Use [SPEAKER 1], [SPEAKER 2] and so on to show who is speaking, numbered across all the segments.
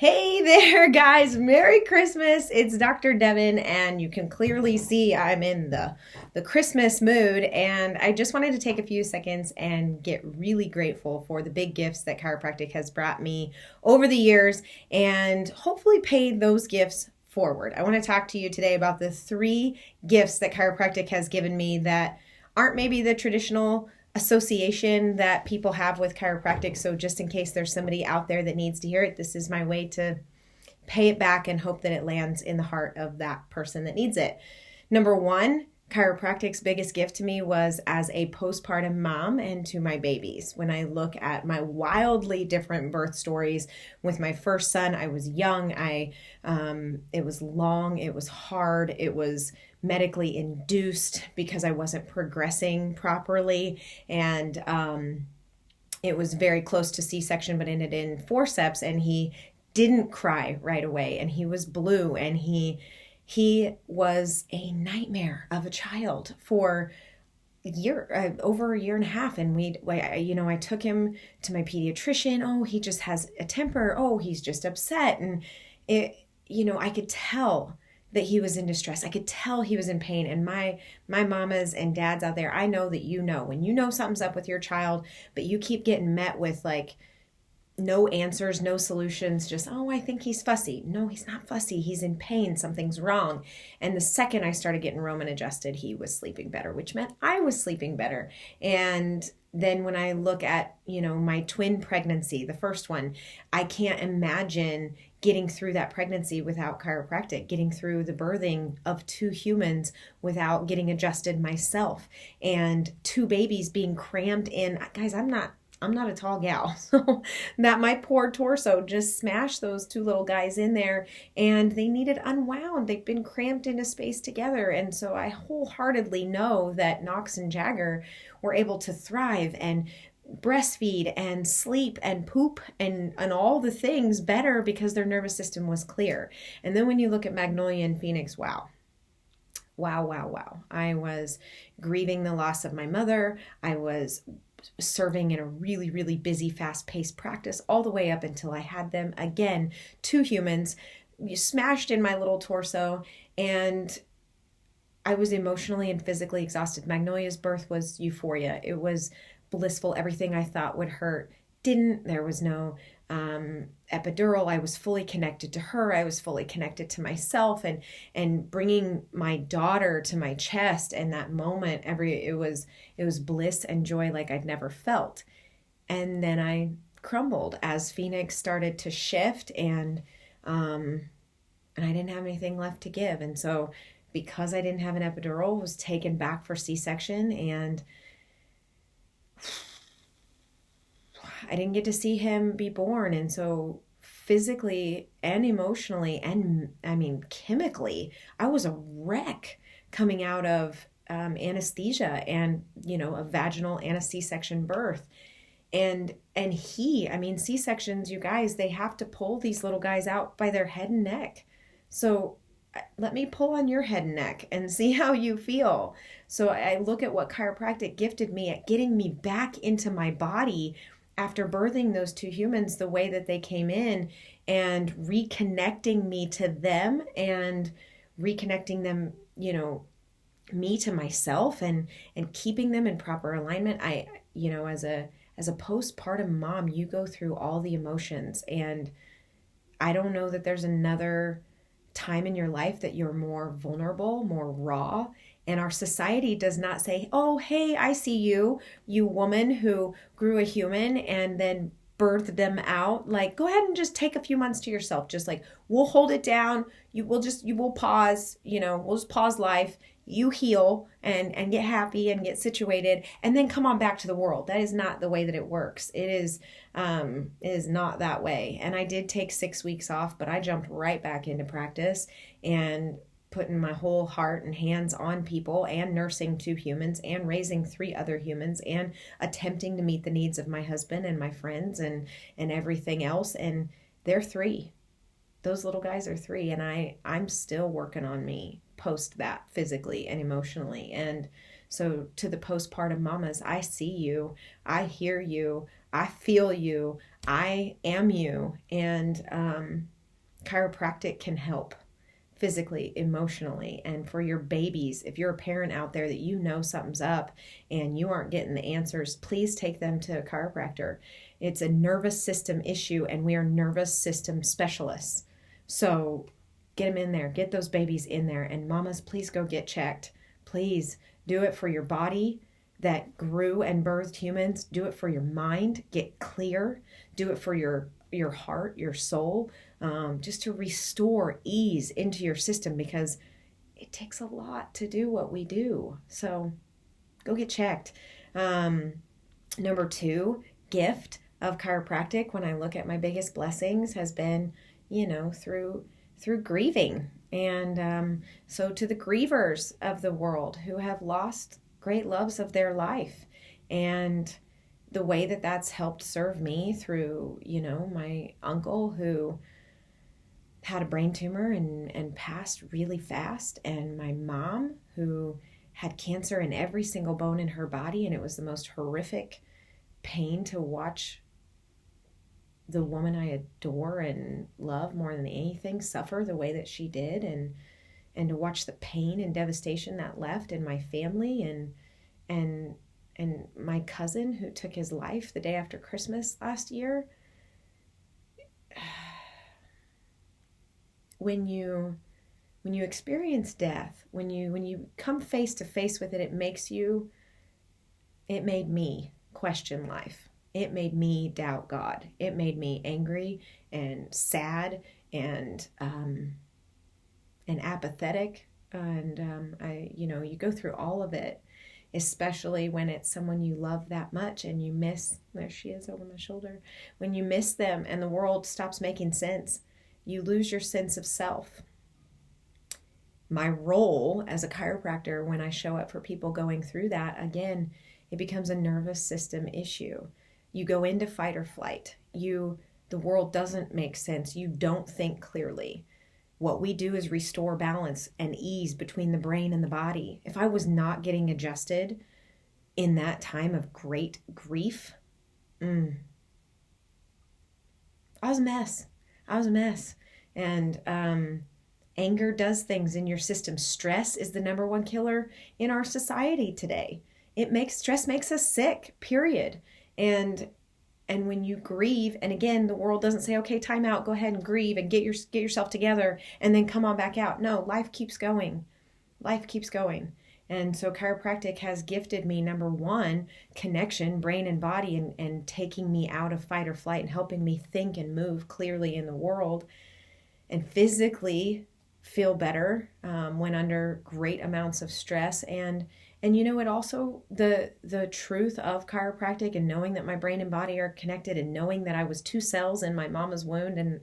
[SPEAKER 1] Hey there, guys. Merry Christmas. It's Dr. Devin, and you can clearly see I'm in the Christmas mood. And I just wanted to take a few seconds and get really grateful for the big gifts that chiropractic has brought me over the years and hopefully paid those gifts forward. I want to talk to you today about the three gifts that chiropractic has given me that aren't maybe the traditional association that people have with chiropractic. So just in case there's somebody out there that needs to hear it, this is my way to pay it back and hope that it lands in the heart of that person that needs it. Number one, chiropractic's biggest gift to me was as a postpartum mom and to my babies. When I look at my wildly different birth stories, with my first son, I was young. It was long. It was hard. It was medically induced because I wasn't progressing properly, and it was very close to C-section, but ended in forceps. And he didn't cry right away, and he was blue, and he was a nightmare of a child for over a year and a half. And I took him to my pediatrician. Oh, he just has a temper. Oh, he's just upset. And I could tell that he was in distress. I could tell he was in pain. And my mamas and dads out there, I know that when you know something's up with your child, but you keep getting met with like no answers, no solutions, just, oh, I think he's fussy. No, he's not fussy. He's in pain. Something's wrong. And the second I started getting Roman adjusted, he was sleeping better, which meant I was sleeping better. And then when I look at, my twin pregnancy, the first one, I can't imagine getting through that pregnancy without chiropractic, getting through the birthing of two humans without getting adjusted myself, and two babies being crammed in. Guys, I'm not a tall gal, so that my poor torso just smashed those two little guys in there, and they needed unwound. They've been cramped into space together. And so I wholeheartedly know that Knox and Jagger were able to thrive and breastfeed and sleep and poop and all the things better because their nervous system was clear. And then when you look at Magnolia and Phoenix, wow. I was grieving the loss of my mother. I was serving in a really, really busy, fast-paced practice all the way up until I had them again, two humans smashed in my little torso, and I was emotionally and physically exhausted. Magnolia's birth was euphoria. It was blissful. Everything I thought would hurt didn't. There was no epidural. I was fully connected to her. I was fully connected to myself, and bringing my daughter to my chest. And that moment, it was bliss and joy like I'd never felt. And then I crumbled as Phoenix started to shift, and I didn't have anything left to give. And so because I didn't have an epidural, was taken back for C-section, and I didn't get to see him be born. And so physically and emotionally and chemically, I was a wreck coming out of anesthesia and, a vaginal and a C-section birth. And C-sections, you guys, they have to pull these little guys out by their head and neck. So let me pull on your head and neck and see how you feel. So I look at what chiropractic gifted me at getting me back into my body after birthing those two humans the way that they came in, and reconnecting me to them and reconnecting them, me to myself, and keeping them in proper alignment. As a postpartum mom, you go through all the emotions, and I don't know that there's another time in your life that you're more vulnerable, more raw. And our society does not say, oh, hey, I see you woman who grew a human and then birthed them out. Like, go ahead and just take a few months to yourself. Just like, we'll hold it down. You will pause, we'll just pause life. You heal and get happy and get situated, and then come on back to the world. That is not the way that it works. It is not that way. And I did take 6 weeks off, but I jumped right back into practice and putting my whole heart and hands on people, and nursing two humans and raising 3 other humans, and attempting to meet the needs of my husband and my friends and everything else. And they're 3. Those little guys are 3, and I'm still working on me post that, physically and emotionally. And so to the postpartum mamas, I see you, I hear you, I feel you, I am you. And Chiropractic can help physically, emotionally, and for your babies. If you're a parent out there that you know something's up and you aren't getting the answers, please take them to a chiropractor. It's a nervous system issue, and we are nervous system specialists. So get them in there, get those babies in there, and mamas, please go get checked. Please do it for your body that grew and birthed humans. Do it for your mind, get clear. Do it for your heart, your soul, just to restore ease into your system, because it takes a lot to do what we do. So go get checked. Number 2, gift of chiropractic, when I look at my biggest blessings, has been, through grieving. And so to the grievers of the world who have lost great loves of their life, and the way that that's helped serve me through, my uncle who had a brain tumor and passed really fast, and my mom who had cancer in every single bone in her body, and it was the most horrific pain to watch the woman I adore and love more than anything suffer the way that she did, and to watch the pain and devastation that left in my family, and my cousin who took his life the day after Christmas last year. When you experience death, when you come face to face with it, it made me question life. It made me doubt God. It made me angry and sad and apathetic. And you go through all of it, especially when it's someone you love that much and you miss. There she is over my shoulder. When you miss them and the world stops making sense, you lose your sense of self. My role as a chiropractor, when I show up for people going through that, again, it becomes a nervous system issue. You go into fight or flight. The world doesn't make sense. You don't think clearly. What we do is restore balance and ease between the brain and the body. If I was not getting adjusted in that time of great grief, I was a mess. And anger does things in your system. Stress is the number one killer in our society today. Stress makes us sick, period. And when you grieve, and again, the world doesn't say, okay, time out, go ahead and grieve and get yourself together and then come on back out. No, life keeps going. And so chiropractic has gifted me, number 1, connection, brain and body, and taking me out of fight or flight and helping me think and move clearly in the world and physically feel better when under great amounts of stress. And it also, the truth of chiropractic and knowing that my brain and body are connected, and knowing that I was 2 cells in my mama's womb,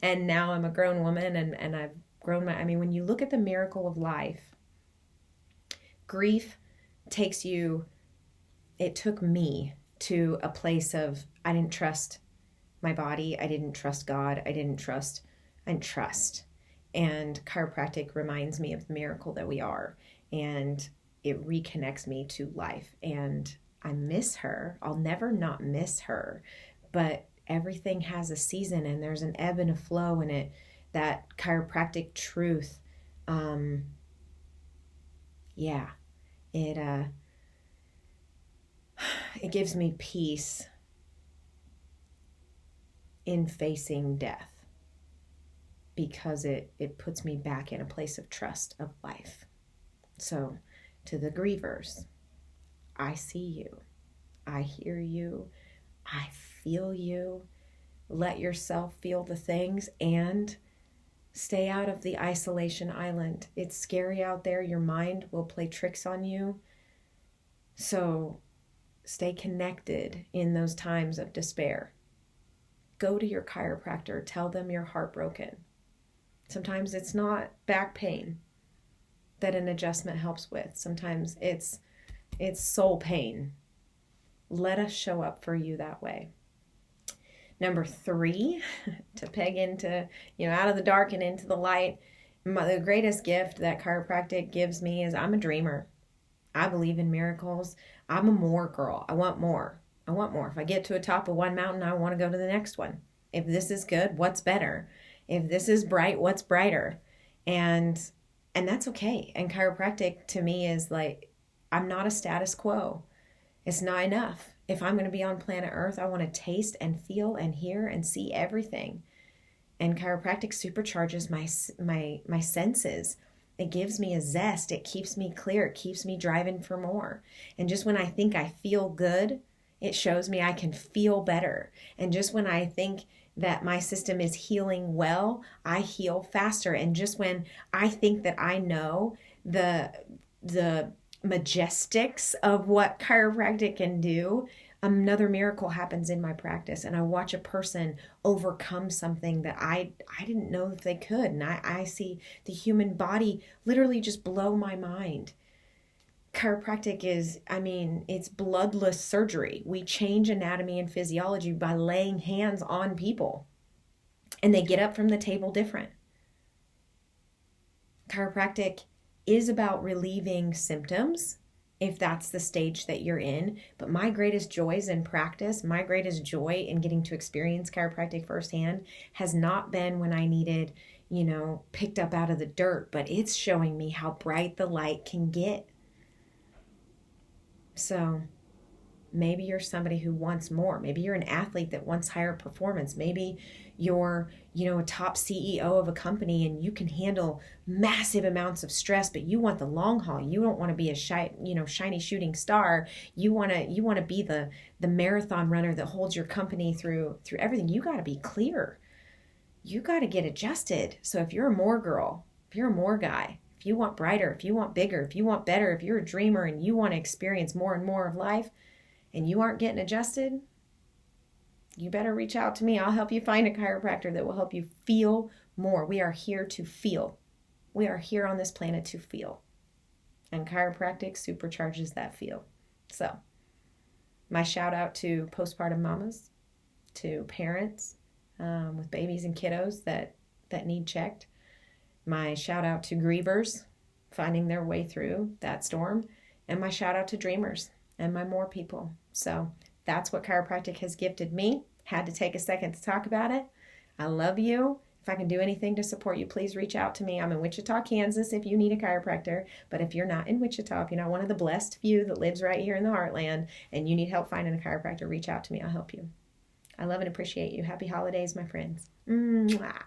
[SPEAKER 1] and now I'm a grown woman and I've grown when you look at the miracle of life, grief it took me to a place of, I didn't trust my body, I didn't trust God, I didn't trust. And chiropractic reminds me of the miracle that we are, and it reconnects me to life. And I miss her. I'll never not miss her, but everything has a season, and there's an ebb and a flow in it. That chiropractic truth, it gives me peace in facing death, because it puts me back in a place of trust of life. So to the grievers, I see you, I hear you, I feel you. Let yourself feel the things and stay out of the isolation island. It's scary out there. Your mind will play tricks on you. So stay connected in those times of despair. Go to your chiropractor. Tell them you're heartbroken. Sometimes it's not back pain that an adjustment helps with. Sometimes it's soul pain. Let us show up for you that way. Number 3, to peg into, out of the dark and into the light, the greatest gift that chiropractic gives me is I'm a dreamer. I believe in miracles. I'm a more girl. I want more. If I get to the top of one mountain, I want to go to the next one. If this is good, what's better? If this is bright, what's brighter? And that's okay. And chiropractic to me is like, I'm not a status quo. It's not enough. If I'm going to be on planet Earth, I want to taste and feel and hear and see everything. And chiropractic supercharges my senses. It gives me a zest. It keeps me clear. It keeps me driving for more. And just when I think I feel good, it shows me I can feel better. And just when I think that my system is healing well, I heal faster. And just when I think that I know the majestics of what chiropractic can do, another miracle happens in my practice, and I watch a person overcome something that I didn't know that they could. And I see the human body literally just blow my mind. Chiropractic is, it's bloodless surgery. We change anatomy and physiology by laying hands on people, and they get up from the table different. Chiropractic is about relieving symptoms, if that's the stage that you're in. But my greatest joys in practice, my greatest joy in getting to experience chiropractic firsthand has not been when I needed, picked up out of the dirt, but it's showing me how bright the light can get. So maybe you're somebody who wants more. Maybe you're an athlete that wants higher performance. Maybe you're, a top CEO of a company and you can handle massive amounts of stress, but you want the long haul. You don't want to be a shiny shooting star. You want to be the marathon runner that holds your company through everything. You got to be clear. You got to get adjusted. So if you're a more girl, if you're a more guy, if you want brighter, if you want bigger, if you want better, if you're a dreamer and you want to experience more and more of life, and you aren't getting adjusted, you better reach out to me. I'll help you find a chiropractor that will help you feel more. We are here to feel. We are here on this planet to feel. And chiropractic supercharges that feel. So, my shout out to postpartum mamas, to parents with babies and kiddos that need checked. My shout out to grievers finding their way through that storm. And my shout out to dreamers and my more people. So that's what chiropractic has gifted me. Had to take a second to talk about it. I love you. If I can do anything to support you, please reach out to me. I'm in Wichita, Kansas if you need a chiropractor. But if you're not in Wichita, if you're not one of the blessed few that lives right here in the heartland and you need help finding a chiropractor, reach out to me. I'll help you. I love and appreciate you. Happy holidays, my friends. Mwah.